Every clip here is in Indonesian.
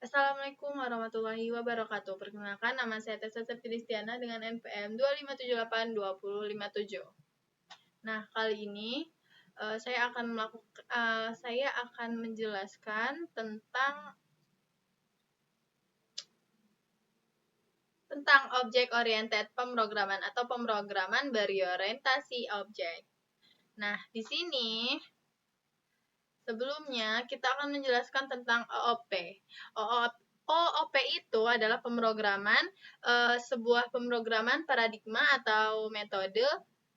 Assalamualaikum warahmatullahi wabarakatuh. Perkenalkan, nama saya Tessa Septidistiana dengan NPM 2578257. Nah, kali ini saya akan menjelaskan tentang objek oriented pemrograman atau pemrograman berorientasi objek. Nah, di sini sebelumnya kita akan menjelaskan tentang OOP. OOP itu adalah sebuah pemrograman paradigma atau metode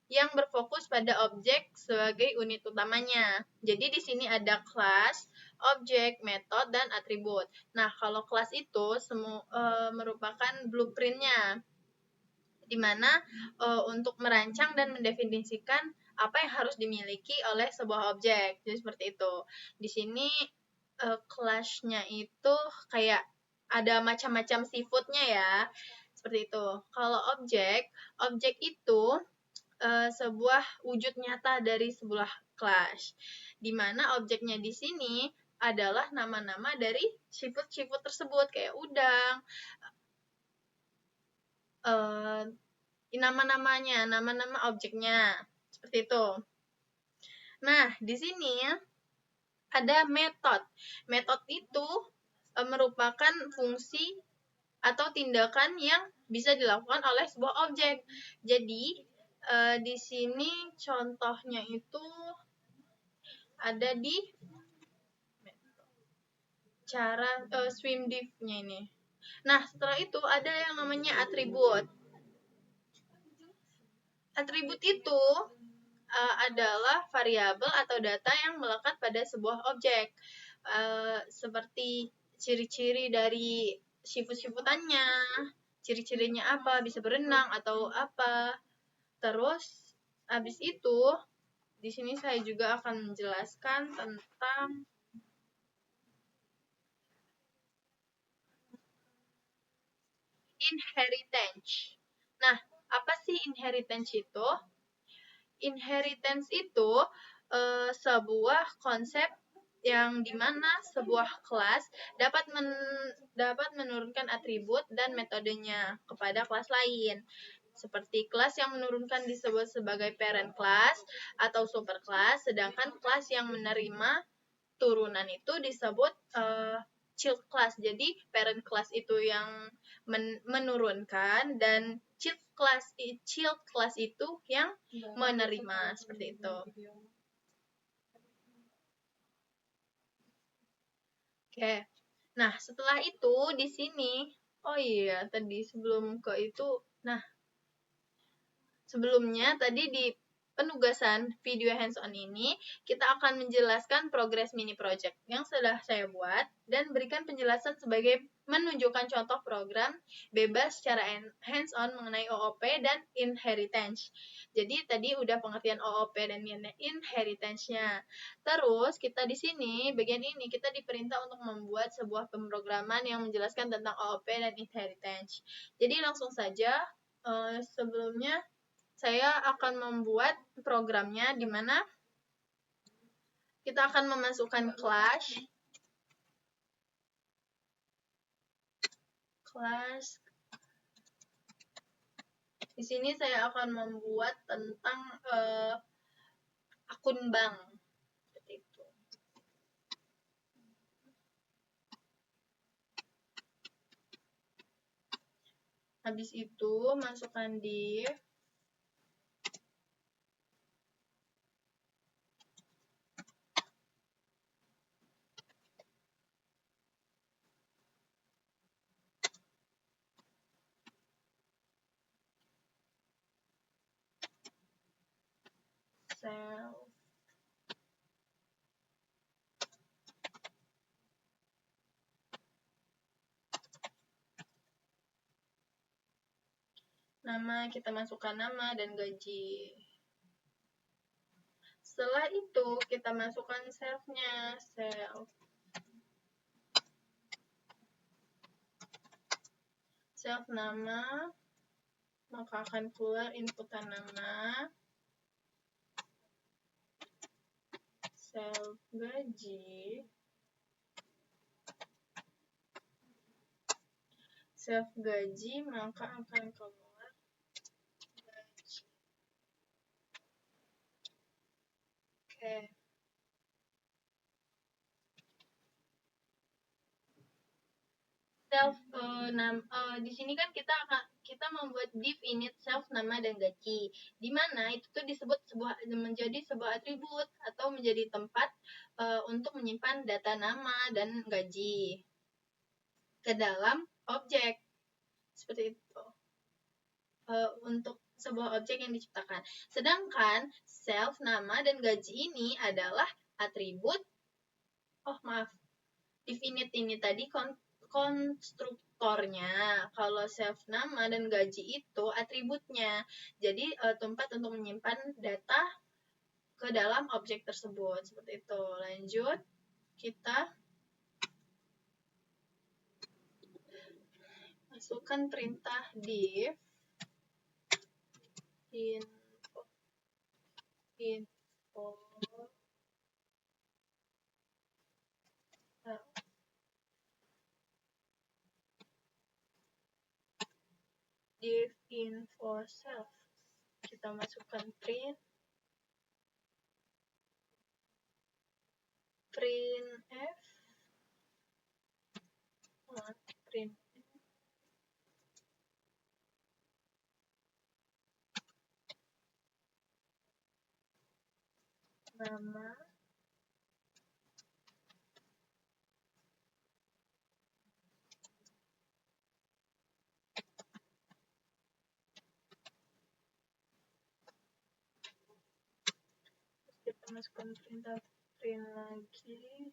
yang berfokus pada objek sebagai unit utamanya. Jadi di sini ada kelas, objek, metode, dan atribut. Nah, kalau kelas itu merupakan blueprint-nya, di mana untuk merancang dan mendefinisikan apa yang harus dimiliki oleh sebuah objek. Jadi seperti itu. Di sini kelasnya itu kayak ada macam-macam sifatnya ya. Seperti itu. Kalau objek itu sebuah wujud nyata dari sebuah kelas. Di mana objeknya di sini adalah nama-nama dari sifat-sifat tersebut kayak udang, nama-nama objeknya, seperti itu. Nah, di sini ada metode. Metode itu merupakan fungsi atau tindakan yang bisa dilakukan oleh sebuah objek. Jadi, di sini contohnya itu ada di cara swim dive-nya ini. Nah, setelah itu ada yang namanya atribut. Atribut itu adalah variabel atau data yang melekat pada sebuah objek, seperti ciri-ciri dari sifat-sifatannya, ciri-cirinya apa, bisa berenang atau apa. Terus, habis itu, di sini saya juga akan menjelaskan tentang inheritance. Nah, apa sih inheritance itu? Inheritance itu sebuah konsep yang dimana sebuah kelas dapat menurunkan atribut dan metodenya kepada kelas lain. Seperti kelas yang menurunkan disebut sebagai parent class atau superclass, sedangkan kelas yang menerima turunan itu disebut child class. Jadi parent class itu yang menurunkan dan child class itu yang menerima, seperti itu. Oke. Nah, setelah itu di sini tadi sebelumnya tadi di penugasan video hands-on ini, kita akan menjelaskan progres mini project yang sudah saya buat dan berikan penjelasan sebagai menunjukkan contoh program bebas secara hands-on mengenai OOP dan inheritance. Jadi tadi udah pengertian OOP dan inheritance-nya. Terus kita di sini, bagian ini kita diperintah untuk membuat sebuah pemrograman yang menjelaskan tentang OOP dan inheritance. Jadi langsung saja, sebelumnya saya akan membuat programnya di mana kita akan memasukkan kelas. Di sini saya akan membuat tentang akun bank. Seperti itu. Habis itu masukkan div. Nama, kita masukkan nama dan gaji. Setelah itu kita masukkan self-nya, self nama, maka akan keluar inputan nama, self gaji, self gaji, maka akan keluar gaji. Oke. Self di sini kan kita membuat div init self nama dan gaji, di mana itu tuh disebut menjadi sebuah atribut atau menjadi tempat untuk menyimpan data nama dan gaji ke dalam objek seperti itu, untuk sebuah objek yang diciptakan. Sedangkan self nama dan gaji ini adalah atribut div init ini tadi konstruktornya. Kalau self nama dan gaji itu atributnya. Jadi tempat untuk menyimpan data ke dalam objek tersebut. Seperti itu. Lanjut, kita masukkan perintah div info div info self. Kita masukkan printf nama kita masukkan perintah print lagi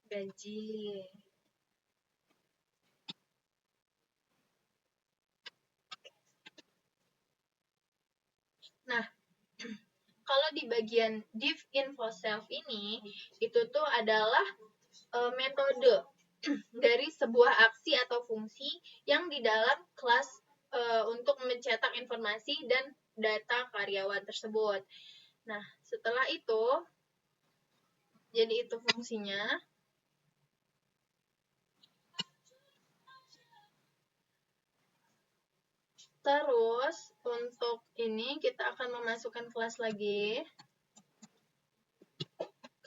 gaji. Nah, kalau di bagian div info self ini, itu tuh adalah metode dari sebuah aksi atau fungsi yang di dalam kelas untuk mencetak informasi dan data karyawan tersebut. Nah, setelah itu, jadi itu fungsinya. Terus, untuk ini kita akan memasukkan kelas lagi.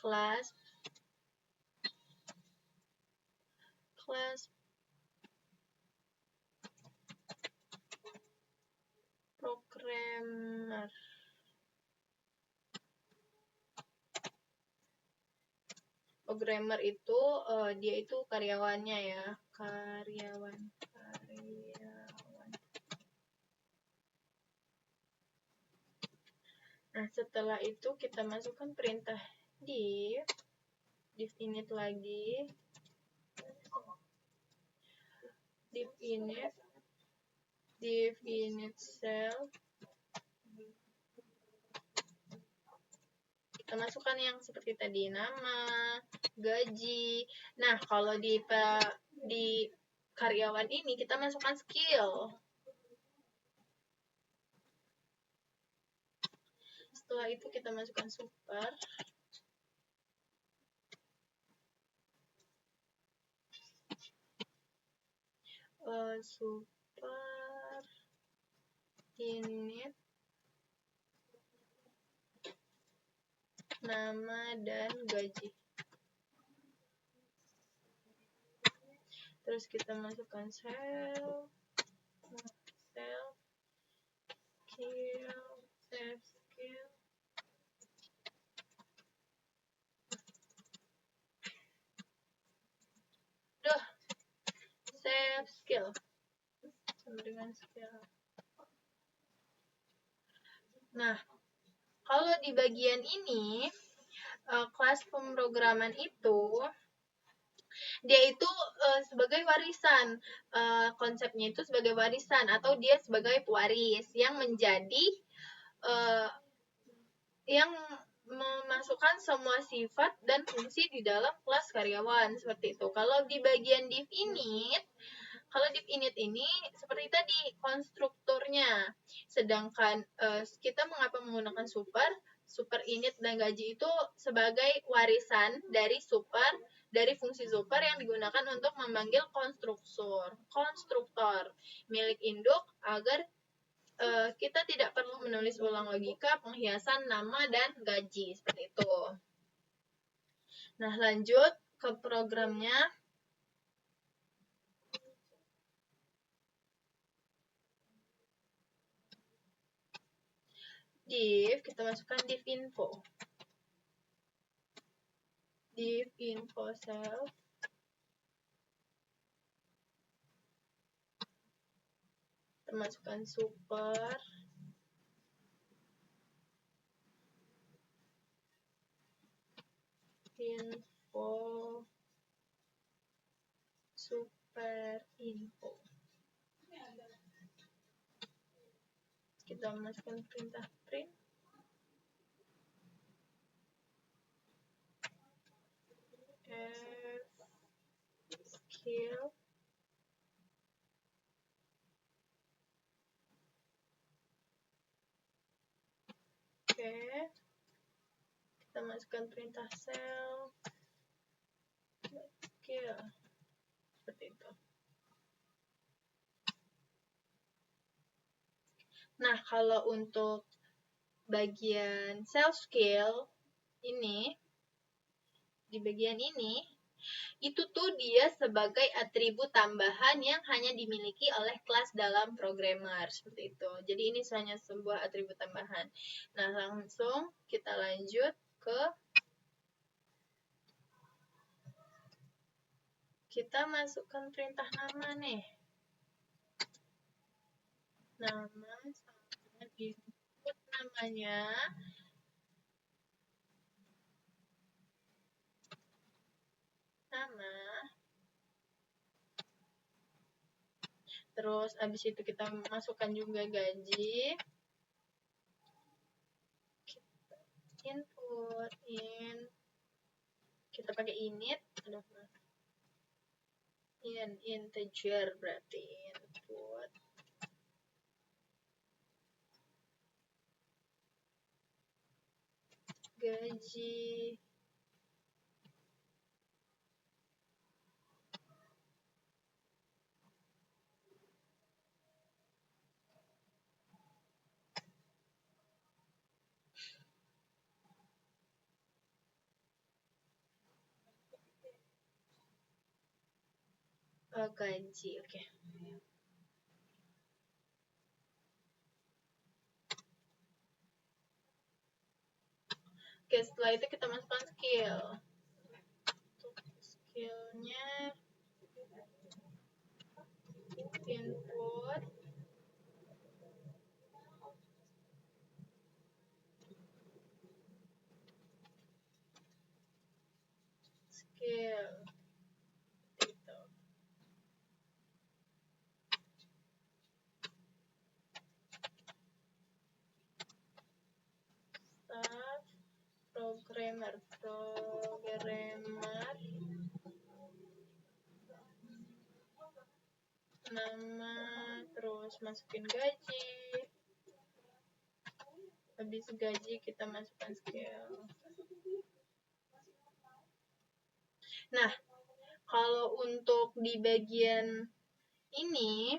Kelas programmer. Programmer itu dia itu karyawannya ya, karyawan. Nah, setelah itu kita masukkan perintah div init lagi, div init self. Kita masukkan yang seperti tadi, nama, gaji. Nah, kalau di karyawan ini kita masukkan skill. Setelah itu kita masukkan super. Super init nama dan gaji. Terus kita masukkan self skill. Self skill sama dengan skill. Nah, kalau di bagian ini kelas pemrograman itu Dia itu sebagai warisan, konsepnya itu sebagai warisan atau dia sebagai pewaris yang menjadi yang memasukkan semua sifat dan fungsi di dalam kelas karyawan seperti itu. Kalau di bagian div init, kalau div init ini seperti tadi konstrukturnya. Sedangkan kita mengapa menggunakan super init dan gaji itu sebagai warisan dari fungsi super yang digunakan untuk memanggil konstruktor milik induk agar kita tidak perlu menulis ulang logika, penghiasan nama, dan gaji. Seperti itu. Nah, lanjut ke programnya. Div, kita masukkan div info. Div info self. Kita masukkan super. Info. Super info. Kita masukkan perintah print. Skill. Oke. Kita masukkan perintah cell. Skill. Seperti itu. Nah, kalau untuk bagian self skill ini, di bagian ini, itu tuh dia sebagai atribut tambahan yang hanya dimiliki oleh kelas dalam programmer, seperti itu. Jadi ini hanya sebuah atribut tambahan. Nah, langsung kita lanjut ke kita masukkan perintah nama nih. Nama sama input namanya. Nama. Terus abis itu kita masukkan juga gaji. Input kita pakai init. Integer berarti input. Gaji. Gaji, oke. Oke, setelah itu kita masukkan skill. Skillnya input skill. Gitu. Staff programmer nama, terus masukin gaji. Habis gaji kita masukkan skill. Nah, kalau untuk di bagian ini,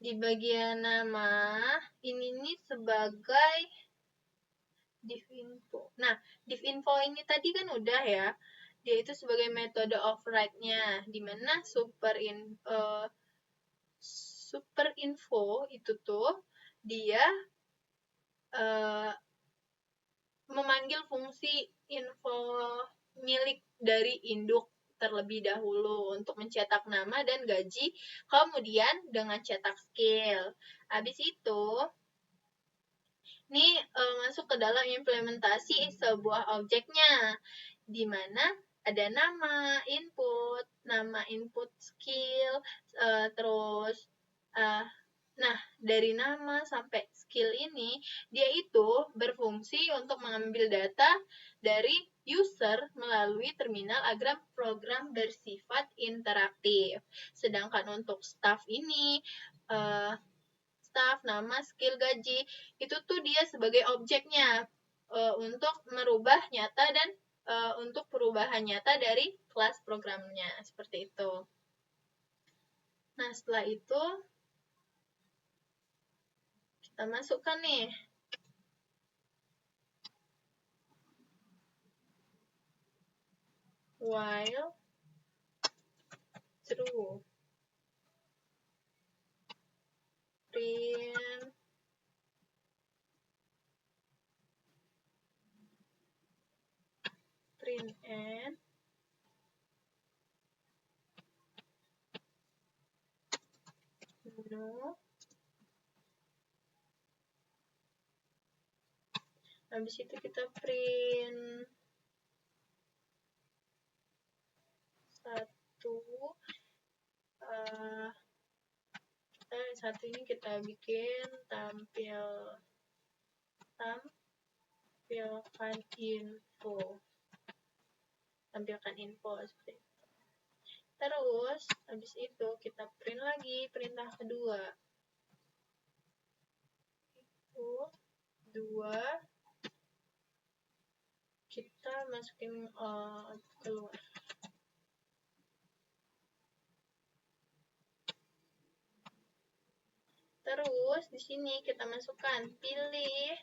di bagian nama, ini nih sebagai div info. Nah, div info ini tadi kan udah ya, dia itu sebagai metode override-nya, di mana super info itu tuh dia memanggil fungsi info milik dari induk terlebih dahulu untuk mencetak nama dan gaji, kemudian dengan cetak skill. Habis itu Ini masuk ke dalam implementasi sebuah objeknya, di mana ada nama input skill, terus nah dari nama sampai skill ini dia itu berfungsi untuk mengambil data dari user melalui terminal agar program bersifat interaktif. Sedangkan untuk staff ini staff, nama, skill, gaji, itu tuh dia sebagai objeknya untuk merubah nyata dan untuk perubahan nyata dari kelas programnya, seperti itu. Nah, setelah itu kita masukkan nih while true, print n no. Habis itu kita print 1. Satu ini kita bikin tampilkan info seperti itu. Terus habis itu kita print lagi perintah kedua. Itu 2 kita masukin keluar. Terus di sini kita masukkan pilih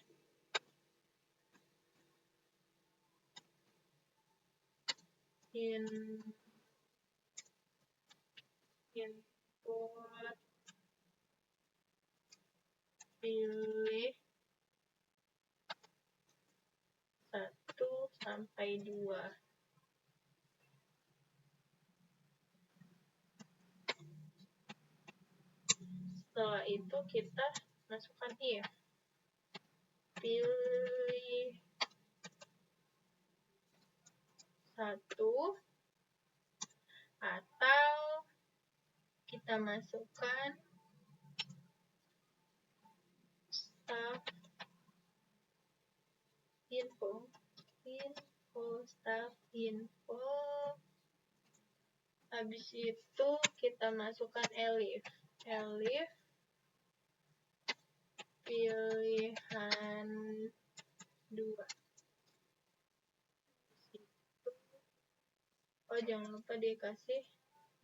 input, pilih 1 sampai 2. Setelah itu kita masukkan if. Pilih 1 atau kita masukkan staff info staff info. Habis itu kita masukkan elif pilihan 2. Oh, jangan lupa dikasih.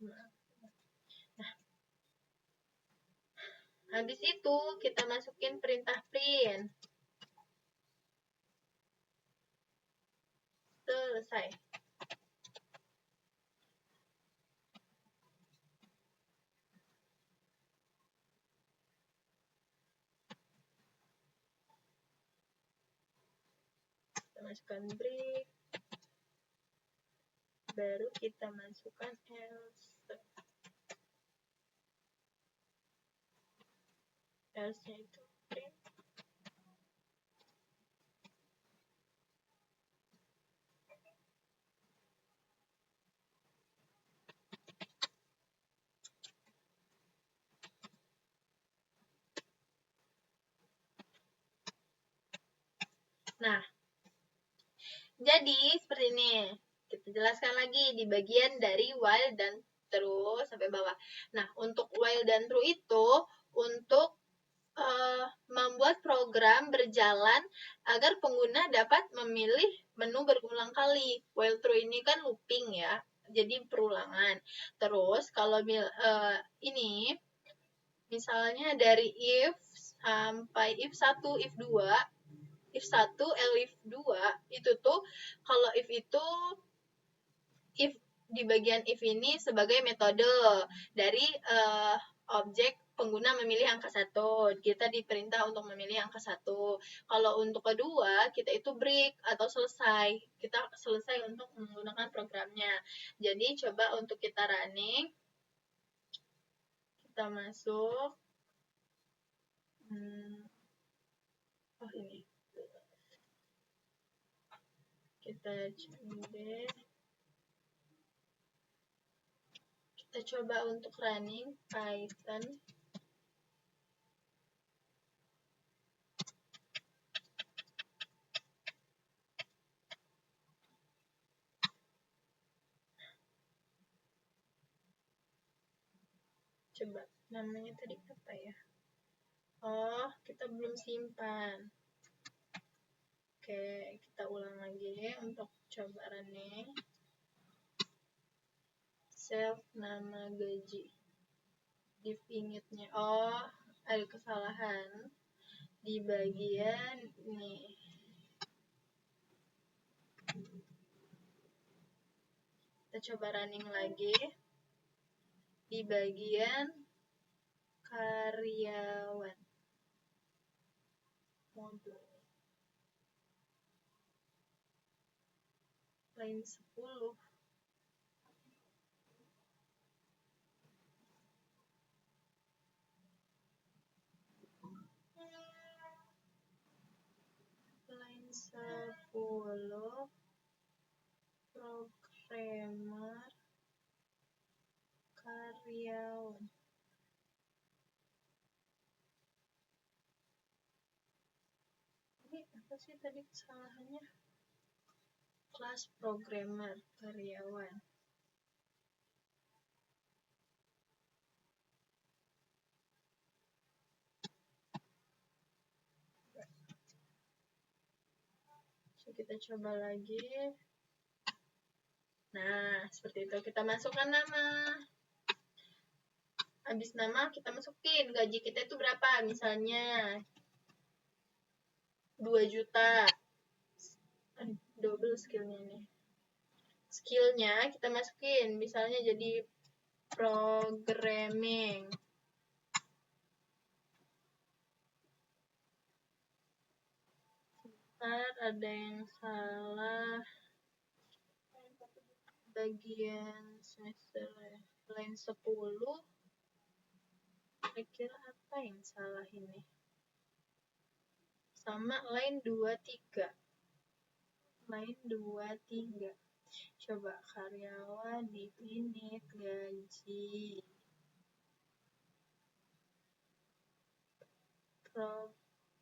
Nah, habis itu kita masukin perintah print. Selesai. Kita masukkan break. Baru kita masukkan else-nya itu print. Nah, jadi seperti ini. Kita jelaskan lagi di bagian dari while dan true sampai bawah. Nah, untuk while dan true itu untuk membuat program berjalan agar pengguna dapat memilih menu berulang kali. While true ini kan looping ya, jadi perulangan. Terus kalau ini misalnya dari if sampai if 1, if 2, if 1, elif 2 itu tuh kalau if itu if di bagian if ini sebagai metode dari objek pengguna memilih angka 1. Kita diperintah untuk memilih angka 1. Kalau untuk kedua, kita itu break atau selesai. Kita selesai untuk menggunakan programnya. Jadi coba untuk kita running. Kita masuk. Oh, ini. Kita cek. Kita coba untuk running Python. Coba namanya tadi apa ya? Oh, kita belum simpan. Oke, kita ulang lagi untuk coba running. Self nama gaji. Div initnya. Oh, ada kesalahan di bagian ini. Kita coba running lagi. Di bagian karyawan. Modul. Line 10. Line 10. Programmer karyawan. Ini apa sih tadi kesalahannya? Kelas programmer karyawan. So, kita coba lagi. Nah, seperti itu. Kita masukkan nama. Habis nama, kita masukin gaji kita itu berapa. Misalnya 2 juta. Double skillnya nih. Skillnya kita masukin. Misalnya jadi programming. Ntar ada yang salah. Bagian semester line 10. Kira-kira apa yang salah ini? Sama line 23. Line 23. Coba karyawan di unit gaji.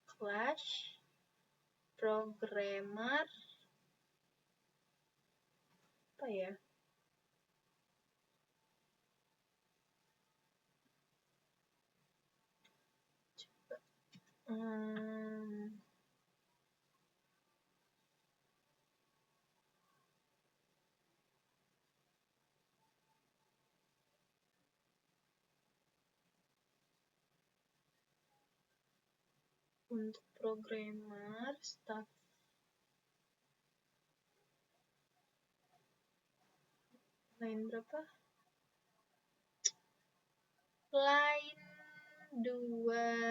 Class programmer apa ya? Coba. Untuk programmer staff line berapa? Line 23.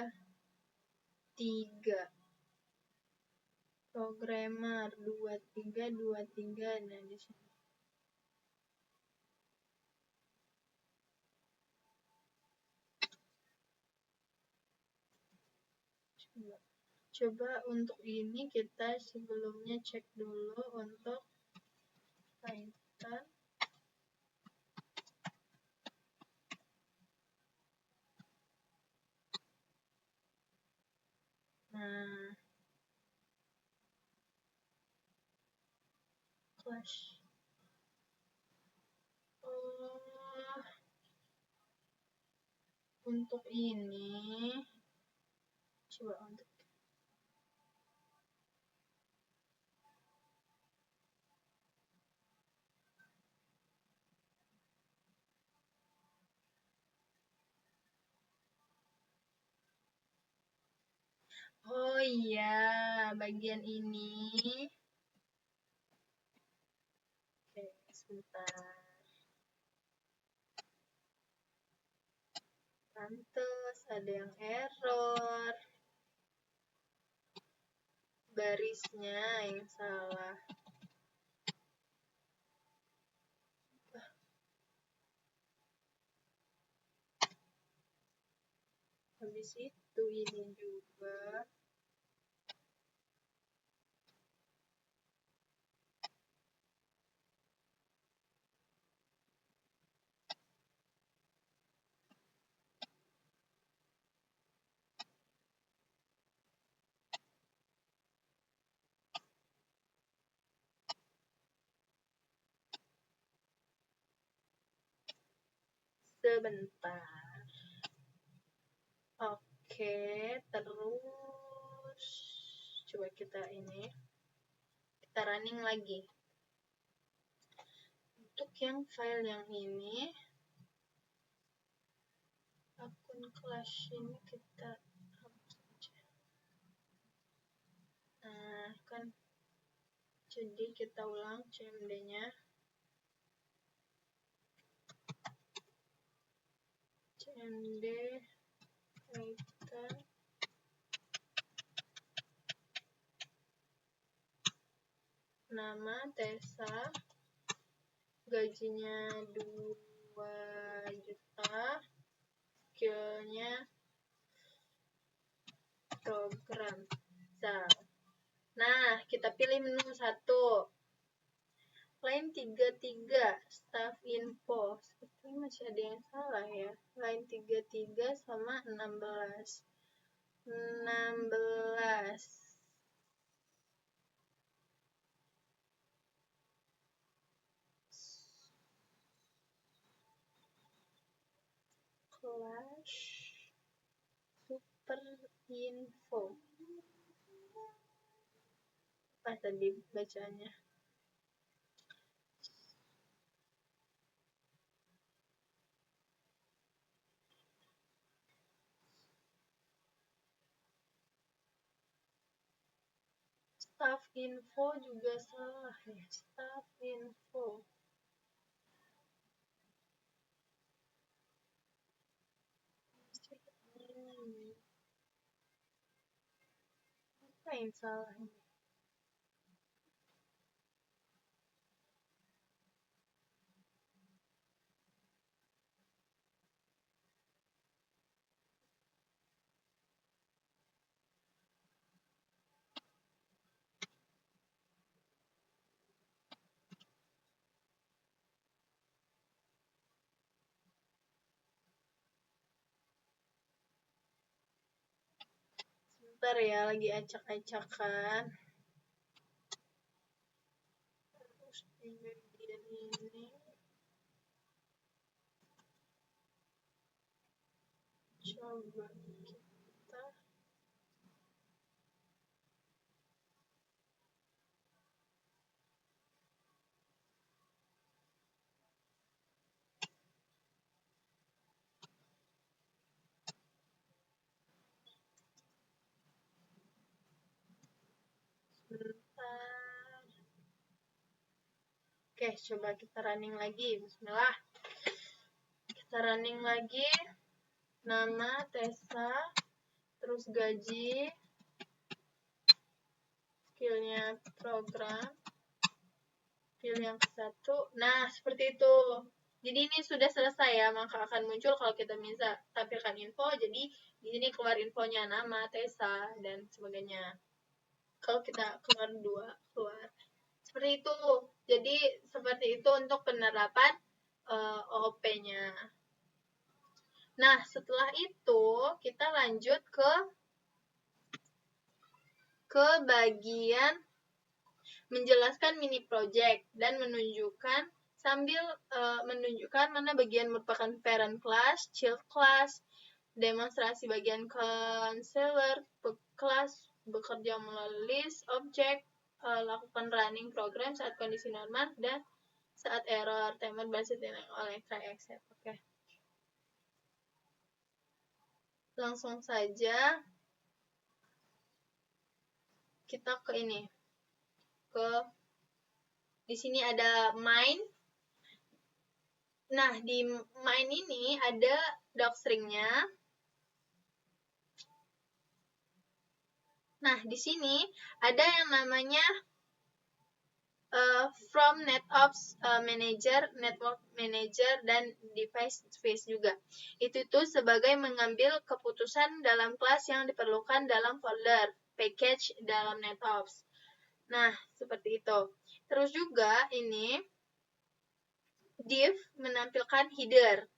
Programmer 23. Nah, di sini. Coba untuk ini kita sebelumnya cek dulu untuk Python. Nah, class. Oh, untuk ini coba untuk oh iya, bagian ini. Oke, sebentar. Pantes ada yang error. Barisnya yang salah. Habis itu ini juga. sebentar. Oke, terus coba kita running lagi. Untuk yang file yang ini, akun kelas ini kita hapus aja. Nah, kan jadi kita ulang cmd-nya. cmd writer nama Tessa, gajinya 2 juta, skillnya program. Nah, kita pilih menu 1. Line 33, staff info. Sepertinya masih ada yang salah ya. Line 33 sama 16. 16. Kelas super info. Apa tadi bacanya? Staff info juga salah ya. Staff info. Apa yang salah ini? Sebentar ya, lagi acak-acakan. Terus di bagian ini coba kita sebentar. Oke, coba kita running lagi. Bismillah. Kita running lagi. Nama Tessa, terus gaji, skillnya program, pilih yang ke-1. Nah, seperti itu. Jadi ini sudah selesai ya, maka akan muncul kalau kita bisa tampilkan info. Jadi di sini keluar infonya nama, Tessa, dan sebagainya. Kalau kita keluar 2, keluar. Seperti itu. Jadi seperti itu untuk penerapan OOP-nya. Nah, setelah itu kita lanjut ke bagian menjelaskan mini project dan menunjukkan menunjukkan mana bagian merupakan parent class, child class, demonstrasi bagian counselor, kelas bekerja melalui list, objek, lakukan running program saat kondisi normal dan saat error, timer basis oleh try except. Oke. Langsung saja kita ke ini. Di sini ada main. Nah, di main ini ada docstring-nya. Nah, di sini ada yang namanya from NetOps Manager, Network Manager, dan Device Space juga. Itu tuh sebagai mengambil keputusan dalam kelas yang diperlukan dalam folder, package dalam NetOps. Nah, seperti itu. Terus juga ini div menampilkan header.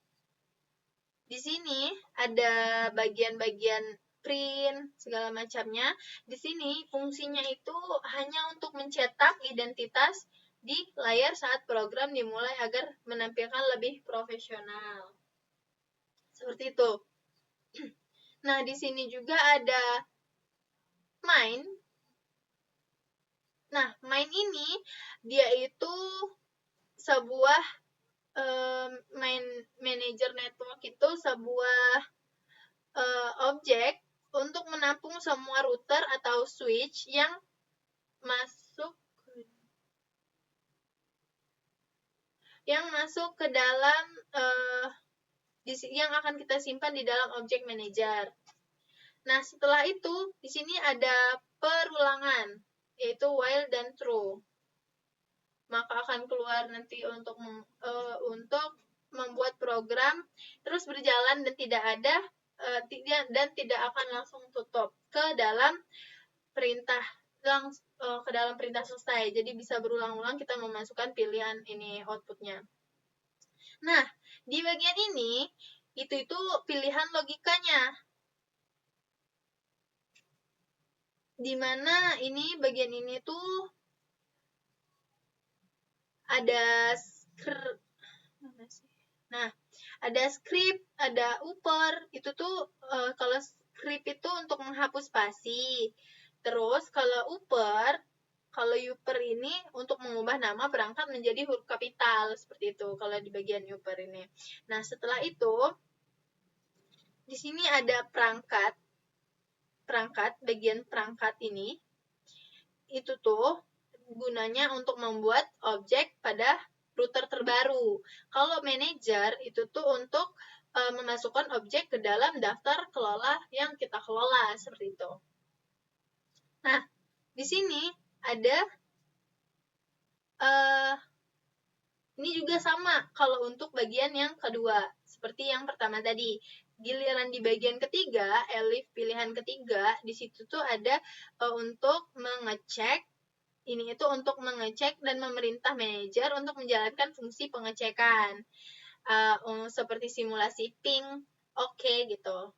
Di sini ada bagian-bagian print segala macamnya. Di sini fungsinya itu hanya untuk mencetak identitas di layar saat program dimulai agar menampilkan lebih profesional. Seperti itu. Nah, di sini juga ada main. Nah, main ini dia itu sebuah main manager network itu sebuah objek untuk menampung semua router atau switch yang masuk ke dalam yang akan kita simpan di dalam objek manager. Nah, setelah itu di sini ada perulangan, yaitu while dan true. Maka akan keluar nanti untuk membuat program terus berjalan dan tidak akan langsung tutup ke dalam perintah selesai. Jadi bisa berulang-ulang kita memasukkan pilihan ini outputnya. Nah, di bagian ini itu pilihan logikanya. Di mana ini bagian ini tuh ada ada script, ada upper. Itu tuh kalau script itu untuk menghapus spasi. Terus kalau upper ini untuk mengubah nama perangkat menjadi huruf kapital, seperti itu kalau di bagian upper ini. Nah, setelah itu di sini ada perangkat bagian perangkat ini itu tuh gunanya untuk membuat objek pada router terbaru. Kalau manager itu tuh untuk memasukkan objek ke dalam daftar kelola yang kita kelola, seperti itu. Nah, di sini ada ini juga sama kalau untuk bagian yang kedua, seperti yang pertama tadi. Giliran di bagian ketiga, elif pilihan ketiga, di situ tuh ada untuk mengecek. Ini itu untuk mengecek dan memerintah manajer untuk menjalankan fungsi pengecekan. Seperti simulasi ping, oke, gitu.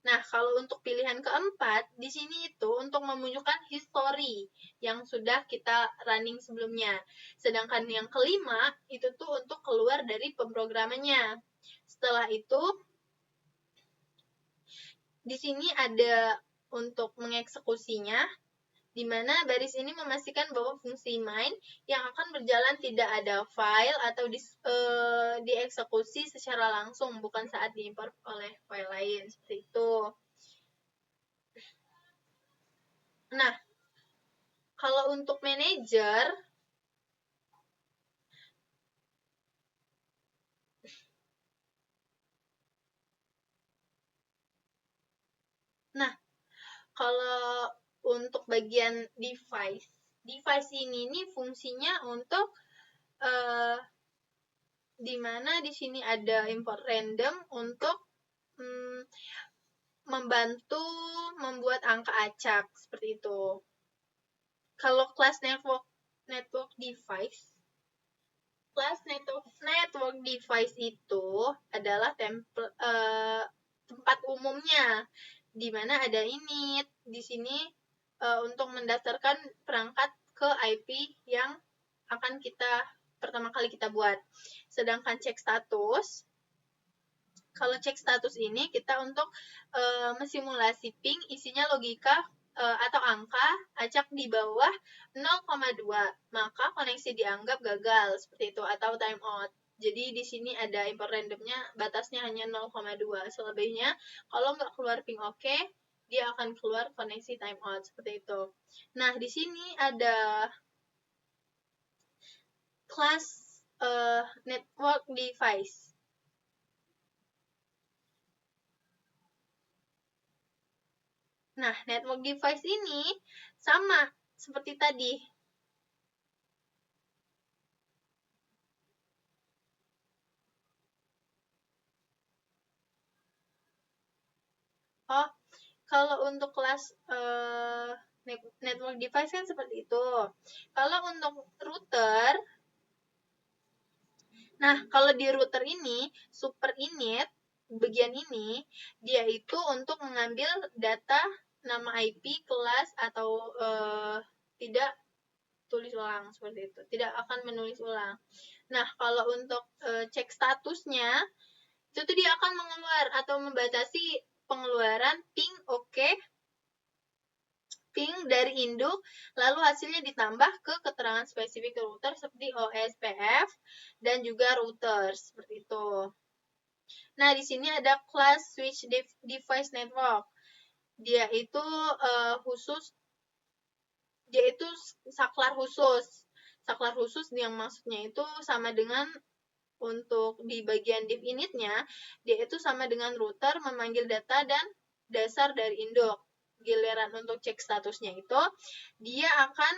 Nah, kalau untuk pilihan keempat, di sini itu untuk menunjukkan history yang sudah kita running sebelumnya. Sedangkan yang kelima, itu tuh untuk keluar dari pemrogramannya. Setelah itu, di sini ada untuk mengeksekusinya, di mana baris ini memastikan bahwa fungsi main yang akan berjalan tidak ada file atau dieksekusi secara langsung, bukan saat diimport oleh file lain, seperti itu. Nah, kalau untuk manajer, kalau untuk bagian device ini fungsinya untuk di mana di sini ada import random untuk membantu membuat angka acak, seperti itu. Kalau kelas network device, kelas network device itu adalah tempat umumnya, di mana ada init di sini untuk mendaftarkan perangkat ke IP yang akan pertama kali kita buat. Sedangkan cek status, kalau cek status ini kita untuk mensimulasi ping, isinya logika atau angka acak di bawah 0,2, maka koneksi dianggap gagal, seperti itu, atau timeout. Jadi di sini ada import randomnya, batasnya hanya 0,2. Selebihnya kalau nggak keluar ping oke, dia akan keluar koneksi timeout, seperti itu. Nah, di sini ada kelas network device. Nah, network device ini sama seperti tadi. Oh, kalau untuk kelas network device kan seperti itu. Kalau untuk router, nah kalau di router ini, super init, bagian ini, dia itu untuk mengambil data nama IP, kelas, atau tidak tulis ulang, seperti itu. Tidak akan menulis ulang. Nah, kalau untuk cek statusnya, itu tuh dia akan atau membatasi pengeluaran ping ping dari induk, lalu hasilnya ditambah ke keterangan spesifik router seperti OSPF dan juga routers seperti itu. Nah, di sini ada class switch device network. Dia itu saklar khusus. Saklar khusus yang maksudnya itu sama dengan untuk di bagian div initnya, dia itu sama dengan router memanggil data dan dasar dari induk. Giliran untuk cek statusnya itu, dia akan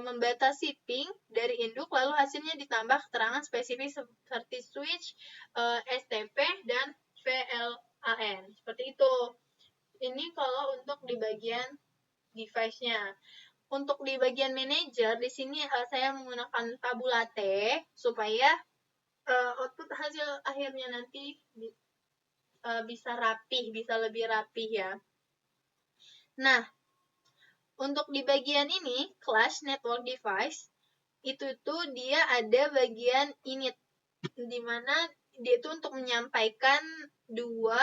membatasi ping dari induk, lalu hasilnya ditambah keterangan spesifik seperti switch, STP, dan VLAN. Seperti itu. Ini kalau untuk di bagian device-nya. Untuk di bagian manager, di sini saya menggunakan tabulate supaya output hasil akhirnya nanti bisa rapih, bisa lebih rapih ya. Nah, untuk di bagian ini, class network device, itu tuh dia ada bagian init, di mana dia itu untuk menyampaikan dua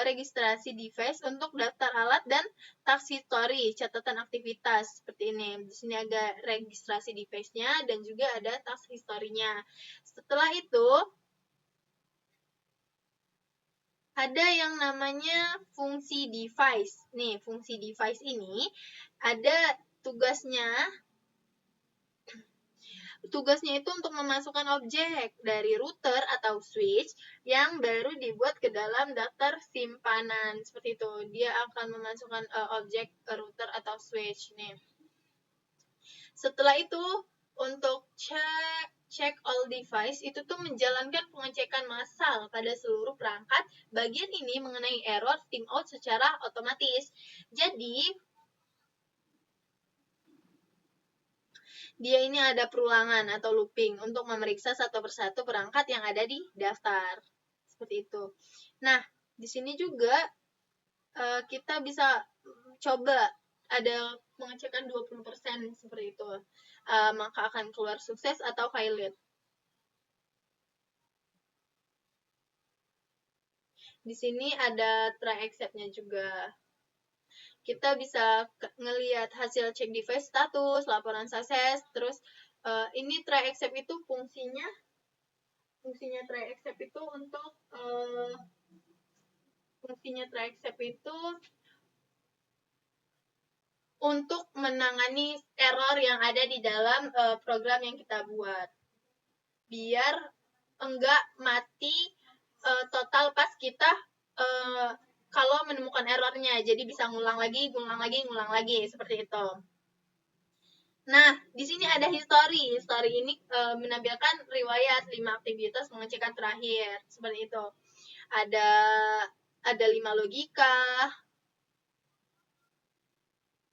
registrasi device untuk daftar alat dan task history, catatan aktivitas seperti ini. Di sini ada registrasi device-nya dan juga ada task history-nya. Setelah itu ada yang namanya fungsi device. Nih, fungsi device ini ada tugasnya itu untuk memasukkan objek dari router atau switch yang baru dibuat ke dalam daftar simpanan. Seperti itu. Dia akan memasukkan objek router atau switch nih. Setelah itu untuk check all device itu tuh menjalankan pengecekan massal pada seluruh perangkat. Bagian ini mengenai error timeout secara otomatis. Jadi dia ini ada perulangan atau looping untuk memeriksa satu persatu perangkat yang ada di daftar. Seperti itu. Nah, di sini juga kita bisa coba ada pengecekan 20% seperti itu. Maka akan keluar sukses atau failed. Di sini ada try except-nya juga. Kita bisa ngelihat hasil cek device status, laporan sukses, terus ini try except itu fungsinya try except itu untuk untuk menangani error yang ada di dalam program yang kita buat. Biar enggak mati total pas kita kalau menemukan errornya. Jadi bisa ngulang lagi, seperti itu. Nah, di sini ada history. History ini menampilkan riwayat 5 aktivitas pengecekan terakhir. Seperti itu. Ada 5 logika.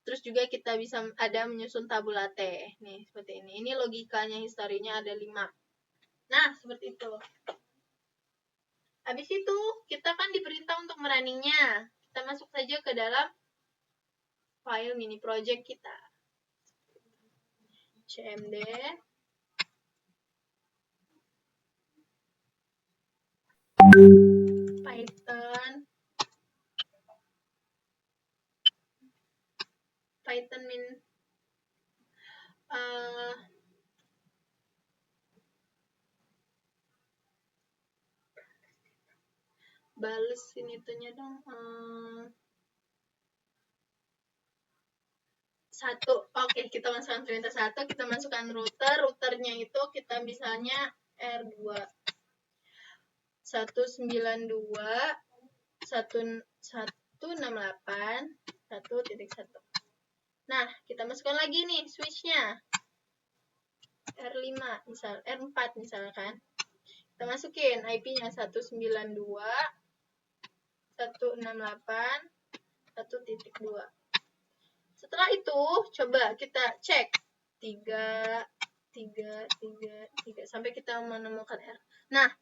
Terus juga kita bisa ada menyusun tabulate. Nih, seperti ini. Ini logikanya, historinya ada 5. Nah, seperti itu. Habis itu, kita kan diperintah untuk merunningnya. Kita masuk saja ke dalam file mini project kita. cmd Python min bales ini tuhnya dong. 1. Oke, kita masukkan perintah 1, kita masukkan routernya itu kita misalnya R2 192.168.1.1. Nah, kita masukkan lagi nih switch-nya. R5 misal, R4 misalkan. Kita masukin IP-nya 192.168.1.2. Setelah itu, coba kita cek 3 sampai kita menemukan R. Nah,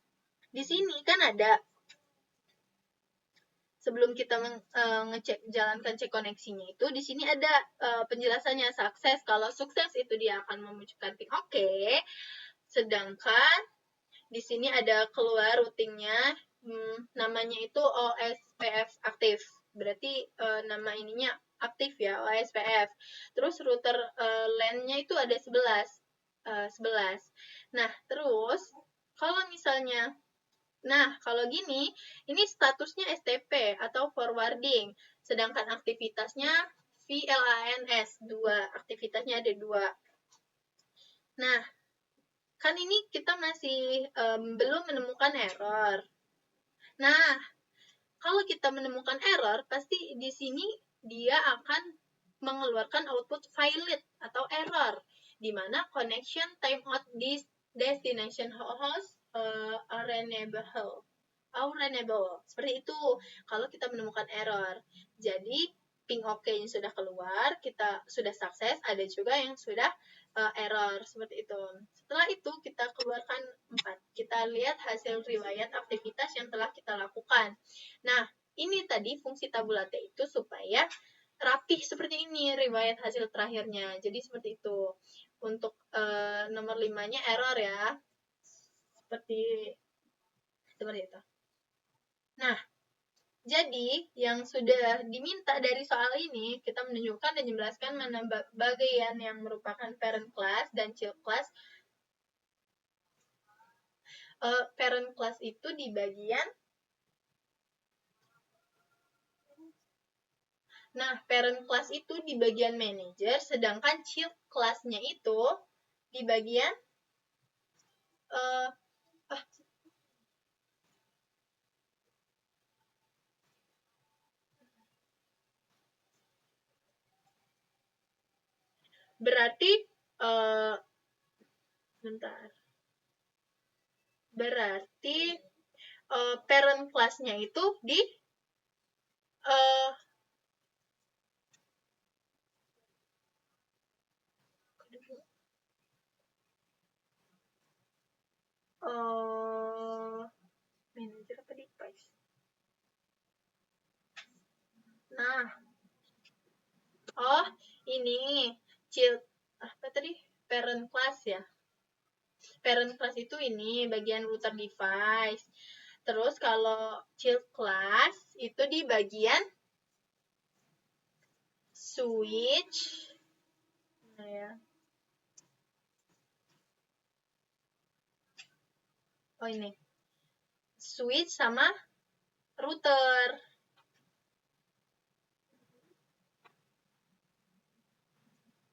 di sini kan ada sebelum kita jalankan cek koneksinya itu, di sini ada penjelasannya sukses. Kalau sukses itu dia akan memunculkan ping oke. Sedangkan di sini ada keluar routingnya, namanya itu OSPF aktif. Berarti nama ininya aktif ya, OSPF. Terus router LAN-nya itu ada 11. Nah, terus kalau misalnya kalau gini, ini statusnya STP atau forwarding, sedangkan aktivitasnya VLANS, aktivitasnya ada 2. Nah, kan ini kita masih belum menemukan error. Nah, kalau kita menemukan error, pasti di sini dia akan mengeluarkan output violate atau error, di mana connection timeout this destination host are unable. Seperti itu kalau kita menemukan error. Jadi ping OK-nya sudah keluar, kita sudah sukses, ada juga yang sudah error seperti itu. Setelah itu kita keluarkan 4. Kita lihat hasil riwayat aktivitas yang telah kita lakukan. Nah, ini tadi fungsi tabulate itu supaya rapih seperti ini riwayat hasil terakhirnya. Jadi seperti itu. Untuk nomor 5-nya error ya. Seperti itu. Nah, jadi yang sudah diminta dari soal ini, kita menunjukkan dan menjelaskan mana bagian yang merupakan parent class dan child class. Parent class itu di bagian parent class itu di bagian manager, sedangkan child class-nya itu di bagian berarti Berarti parent class-nya itu di manager apa device? Nah, ini child apa tadi? Parent class ya. Parent class itu ini bagian router device. Terus kalau child class itu di bagian switch. Nah ya. Ini. Switch sama router.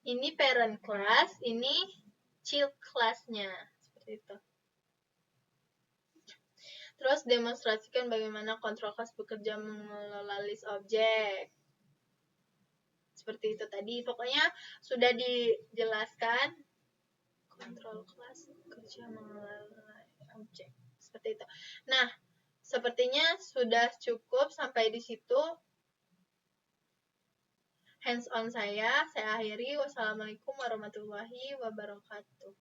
Ini parent class, ini child class-nya. Seperti itu. Terus demonstrasikan bagaimana control class bekerja mengelola list objek. Seperti itu tadi. Pokoknya sudah dijelaskan control class bekerja mengelola objek. Seperti itu. Nah, sepertinya sudah cukup sampai di situ. Hands on saya akhiri. Wassalamualaikum warahmatullahi wabarakatuh.